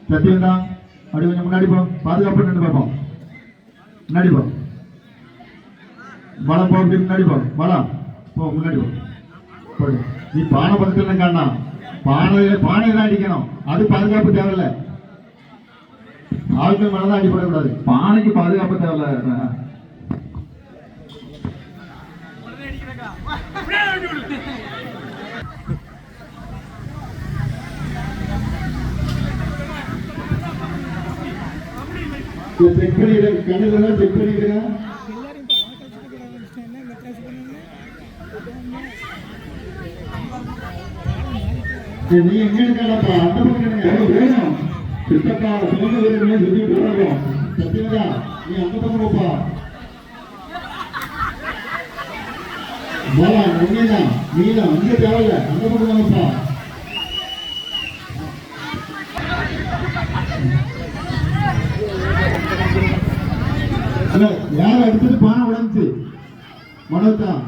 சத்தியம்டா அப்படி கொஞ்சம் முன்னாடி போ, பாதுகாப்பு நின்று பார்ப்போம். முன்னாடி போ, பலம் போ, அப்படி முன்னாடி போ, பலம் போ, முன்னாடி போ. நீ பானை பக்கத்துல காணா, பானை தான் அடிக்கணும், அது பாதுகாப்பு தேவையில்லை. ஆட்கள் மேலதான் அடிப்படக்கூடாது, பானைக்கு பாதுகாப்பு தேவையில்ல. செக் பண்ணிடுங்க, கண்ணுல செக் பண்ணிடுங்க. நீ எங்க இருக்காப்பா? அந்த பக்கம் வேணும் சித்தப்பா, சுமந்த வீரர்களே சொல்லி போறோம். சத்தியதா நீ அந்த பக்கம் போப்பா. போலா உண்மைதான், நீதான் அங்க தேவையில்ல, அந்த பக்கம் வாங்கப்பா. யாரும் அடுத்தது பானை உடஞ்சி மனோதான்